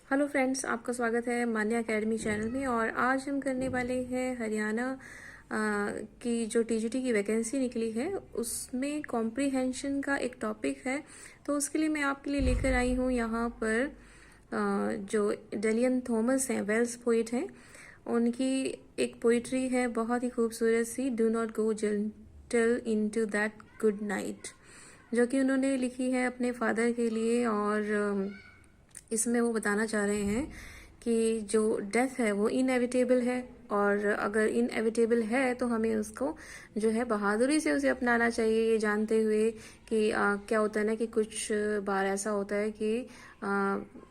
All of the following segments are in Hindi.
हेलो फ्रेंड्स, आपका स्वागत है मान्या एकेडमी चैनल में। और आज हम करने वाले हैं हरियाणा की जो टीजीटी की वैकेंसी निकली है उसमें कॉम्प्रीहेंशन का एक टॉपिक है। तो उसके लिए मैं आपके लिए लेकर आई हूँ यहाँ पर जो डेलियन थॉमस हैं, वेल्स पोइट हैं, उनकी एक पोइट्री है बहुत ही खूबसूरत सी, do not go gentle into that good night, जो कि उन्होंने लिखी है अपने फादर के लिए। और इसमें वो बताना चाह रहे हैं कि जो डेथ है वो इनएविटेबल है, और अगर इनएविटेबल है तो हमें उसको जो है बहादुरी से उसे अपनाना चाहिए, ये जानते हुए कि क्या होता है ना कि कुछ बार ऐसा होता है कि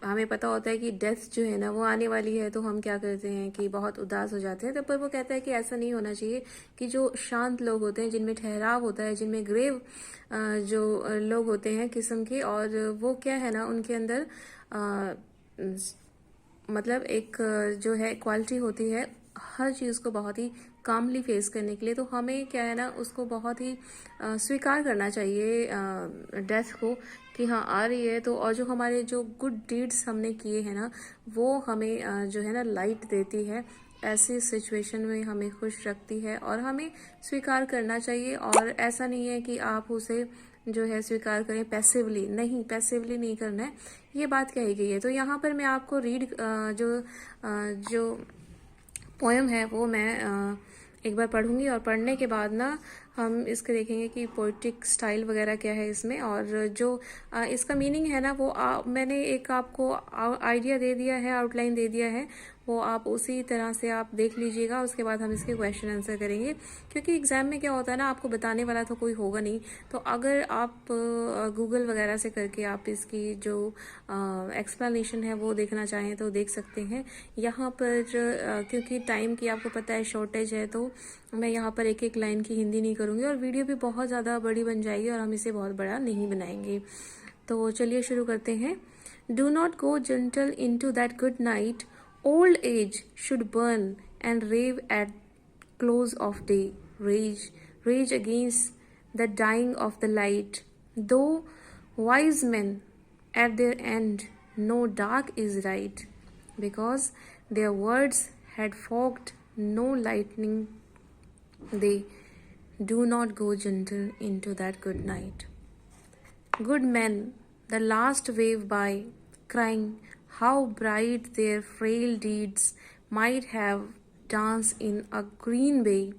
हमें पता होता है कि डेथ जो है ना वो आने वाली है, तो हम क्या करते हैं कि बहुत उदास हो जाते हैं। तो पर वो कहता है कि ऐसा नहीं होना चाहिए, कि जो शांत लोग होते हैं, जिनमें ठहराव होता है, जिनमें ग्रेव जो लोग होते हैं किस्म के, और वो क्या है ना उनके अंदर मतलब एक जो है क्वालिटी होती है हर चीज़ को बहुत ही कामली फेस करने के लिए। तो हमें क्या है ना उसको बहुत ही स्वीकार करना चाहिए डेथ को, कि हाँ आ रही है तो। और जो हमारे जो गुड डीड्स हमने किए हैं ना वो हमें जो है ना लाइट देती है, ऐसी सिचुएशन में हमें खुश रखती है, और हमें स्वीकार करना चाहिए। और ऐसा नहीं है कि आप उसे जो है स्वीकार करें पैसिवली, नहीं, पैसिवली नहीं करना है, ये बात कही गई है। तो यहाँ पर मैं आपको जो पोएम है वो मैं एक बार पढ़ूंगी, और पढ़ने के बाद ना हम इसके देखेंगे कि पोइट्रिक स्टाइल वगैरह क्या है इसमें, और जो इसका मीनिंग है ना वो मैंने एक आपको आइडिया दे दिया है, आउटलाइन दे दिया है, वो आप उसी तरह से आप देख लीजिएगा। उसके बाद हम इसके क्वेश्चन आंसर करेंगे, क्योंकि एग्जाम में क्या होता है ना आपको बताने वाला तो कोई होगा नहीं। तो अगर आप गूगल वगैरह से करके आप इसकी जो एक्सप्लेनेशन है वो देखना चाहें तो देख सकते हैं। यहाँ पर क्योंकि टाइम की आपको पता है शॉर्टेज है, तो मैं यहाँ पर एक एक लाइन की हिंदी नहीं करूँगी, और वीडियो भी बहुत ज़्यादा बड़ी बन जाएगी और हम इसे बहुत बड़ा नहीं बनाएंगे। तो चलिए शुरू करते हैं। Do not go gentle in to that good night, old age should burn and rave at close of day. Rage against the dying of the light. Though wise men at their end know dark is right, because their words had fogged no lightning, they do not go gentle into that good night. Good men, the last wave by, crying how bright their frail deeds might have danced in a green bay,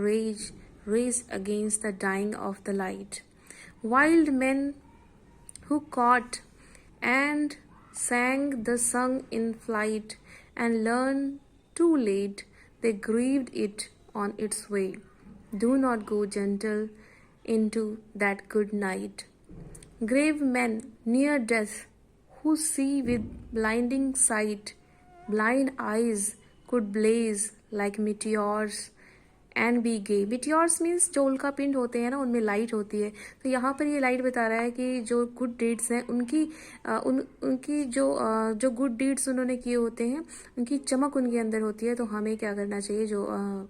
rage against the dying of the light. Wild men who caught and sang the song in flight, and learned too late they grieved it on its way. Do not go gentle into that good night. Grave men near death, who see with blinding sight, blind eyes could blaze like meteors and be gay. Meteors means जो उल्का पिंड होते हैं ना उनमें लाइट होती है। तो यहाँ पर ये लाइट बता रहा है कि जो गुड डीड्स हैं उनकी जो गुड डीड्स उन्होंने किए होते हैं उनकी चमक उनके अंदर होती है। तो हमें क्या करना चाहिए, जो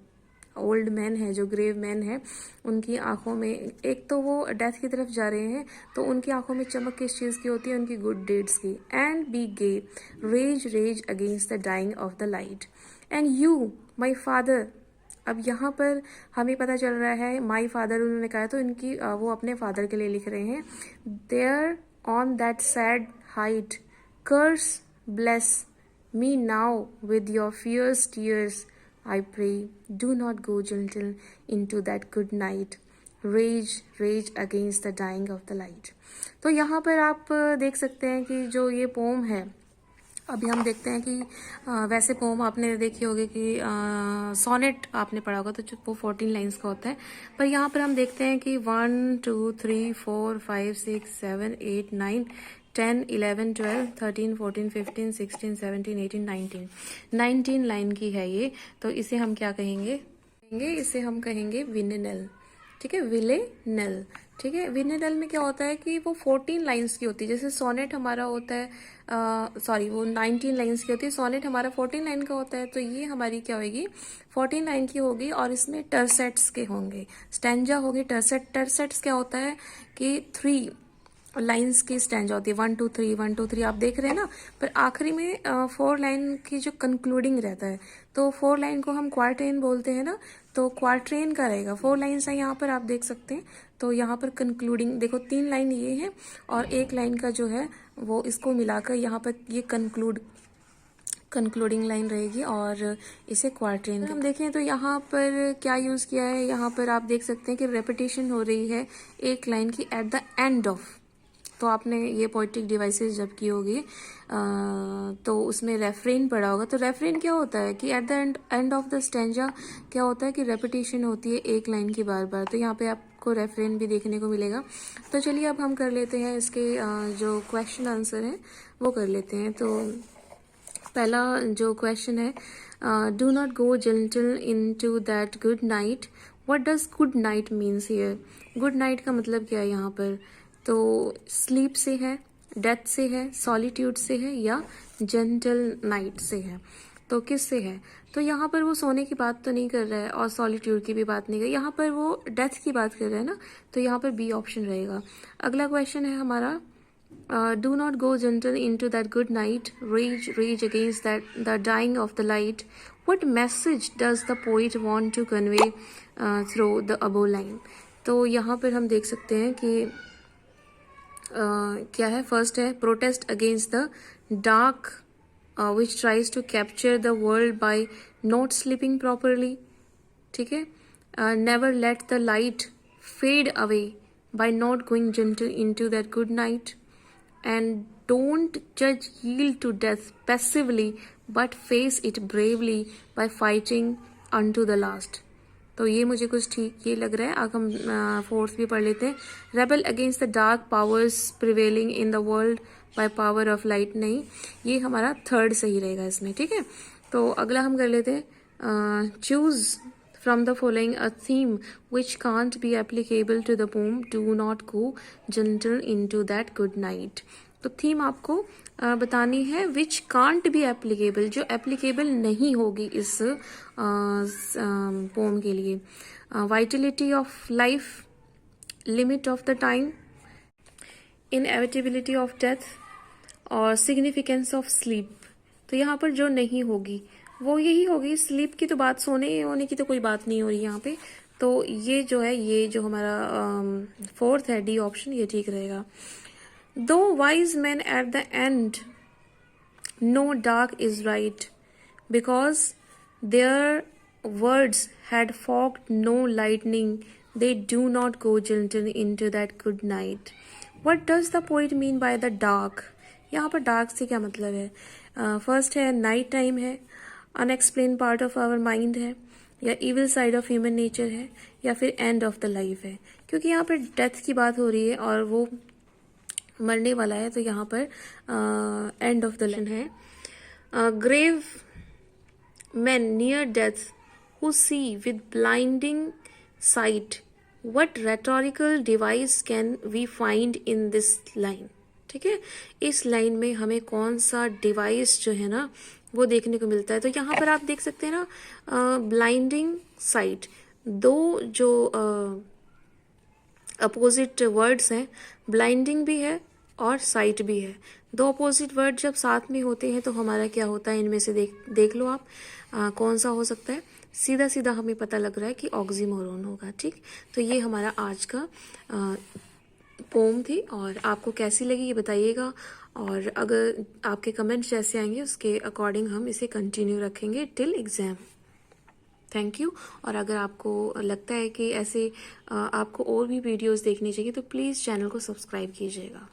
ओल्ड मैन है, जो ग्रेव मैन है, उनकी आंखों में, एक तो वो डेथ की तरफ जा रहे हैं तो उनकी आंखों में चमक किस चीज़ की होती है, उनकी गुड डीड्स की। And be gay, raise against the dying of the light. And you my father, अब यहाँ पर हमें पता चल रहा है माई फादर उन्होंने कहा, तो इनकी वो अपने फादर के लिए लिख रहे हैं। There on that sad height, curse bless me now with your fears tears, I pray, do not go gentle into that good night. Rage against the dying of the light. तो यहाँ पर आप देख सकते हैं कि जो ये पोम है, अभी हम देखते हैं कि वैसे पोम आपने देखी होगी कि सोनेट आपने पढ़ा होगा, तो जो वो 14 लाइन्स का होता है। पर यहाँ पर हम देखते हैं कि 1 2 3 4 5 6 7 8 9 10 11 12 13 14 15 16 17 18 19 लाइन की है ये। तो इसे हम क्या कहेंगे, इसे हम कहेंगे विनेनल। ठीक है, विलेनल। ठीक है, विनेनल में क्या होता है कि वो 14 लाइंस की होती है। जैसे सोनेट हमारा होता है, वो 19 लाइंस की होती है, सोनेट हमारा 14 लाइन का होता है। तो ये हमारी क्या होगी, 14 लाइन की होगी, और इसमें टर्सेट्स के होंगे, स्टैंजा होगी। टर्सेट्स क्या होता है कि लाइंस की स्टैंजा होती है 1 2 3 1 2 3 आप देख रहे हैं ना, पर आखिरी में 4 लाइन की जो कंक्लूडिंग रहता है, तो 4 लाइन को हम क्वार्टेन बोलते हैं ना, तो क्वार्ट्रेन का रहेगा। 4 लाइन्स हैं यहाँ पर, आप देख सकते हैं। तो यहाँ पर कंक्लूडिंग देखो 3 लाइन ये है और 1 लाइन का जो है वो इसको मिलाकर यहाँ पर ये कंक्लूडिंग लाइन रहेगी और इसे क्वार्ट्रेन हम देखें तो यहाँ पर क्या यूज़ किया है, यहाँ पर आप देख सकते हैं कि रेपिटेशन हो रही है एक लाइन की एट द एंड ऑफ। तो आपने ये पोइट्रिक डिवाइसेस जब की होगी तो उसमें रेफरेन पढ़ा होगा। तो रेफरेन क्या होता है कि at the end of the stanza क्या होता है कि रेपिटेशन होती है एक लाइन की बार बार। तो यहाँ पे आपको रेफरेन भी देखने को मिलेगा। तो चलिए अब हम कर लेते हैं इसके जो क्वेश्चन आंसर हैं वो कर लेते हैं। तो पहला जो क्वेश्चन है, do not go gentle in to that good night, what does good night means here. Good night का मतलब क्या है यहाँ पर, तो स्लीप से है, डेथ से है, सॉलिट्यूड से है या जेंटल नाइट से है। तो किस से है, तो यहाँ पर वो सोने की बात तो नहीं कर रहा है और सॉलिट्यूड की भी बात नहीं कर, यहाँ पर वो डेथ की बात कर रहा है ना, तो यहाँ पर बी ऑप्शन रहेगा। अगला क्वेश्चन है हमारा, do not go gentle into that good night, rage against the dying of the light. What message does the poet want to convey through the above line? तो यहाँ पर हम देख सकते हैं कि क्या है, फर्स्ट है protest against the dark which tries to capture the world by not sleeping properly. ठीक है, never let the light fade away by not going gentle into that good night, and don't judge yield to death passively but face it bravely by fighting unto the last। तो ये मुझे कुछ ठीक ये लग रहा है। अब हम फोर्थ भी पढ़ लेते हैं, rebel against the dark powers prevailing in the world by power of light. नहीं, ये हमारा थर्ड सही रहेगा इसमें। ठीक है, तो अगला हम कर लेते हैं, choose from the following a theme which can't be applicable to the poem, do not go gentle into that good night। तो थीम आपको बतानी है which can't be applicable, जो applicable नहीं होगी इस पोम के लिए। vitality of life, limit of the time, inevitability of death और significance of sleep। तो यहाँ पर जो नहीं होगी वो यही होगी, स्लीप की तो बात, सोने होने की तो कोई बात नहीं हो रही यहाँ पे। तो ये जो है, ये जो हमारा फोर्थ है डी ऑप्शन, ये ठीक रहेगा। दो wise man at the end know dark is right because their words had forged no lightning, they do not go gentle into that good night. What does the poet mean by the dark. यहाँ पर डार्क से क्या मतलब है, फर्स्ट है नाइट टाइम है, unexplained part of our mind है, या evil side of human nature है, या फिर एंड ऑफ द लाइफ है। क्योंकि यहाँ पर डेथ की बात हो रही है और वो मरने वाला है, तो यहाँ पर एंड ऑफ द लाइन है। Grave men near death who see with blinding sight, what rhetorical device can we find in this line। ठीक है, इस लाइन में हमें कौन सा डिवाइस जो है ना वो देखने को मिलता है। तो यहाँ पर आप देख सकते हैं ना, ब्लाइंडिंग साइट, दो जो अपोजिट वर्ड्स हैं, ब्लाइंडिंग भी है और साइट भी है। दो अपोजिट वर्ड जब साथ में होते हैं तो हमारा क्या होता है, इनमें से देख लो आप कौन सा हो सकता है। सीधा सीधा हमें पता लग रहा है कि ऑक्सीमोरोन होगा। ठीक, तो ये हमारा आज का पोम थी, और आपको कैसी लगी ये बताइएगा, और अगर आपके कमेंट्स जैसे आएंगे उसके अकॉर्डिंग हम इसे कंटिन्यू रखेंगे टिल एग्जाम। Thank you. और अगर आपको लगता है कि ऐसे आपको और भी वीडियोस देखनी चाहिए तो प्लीज़ चैनल को सब्सक्राइब कीजिएगा।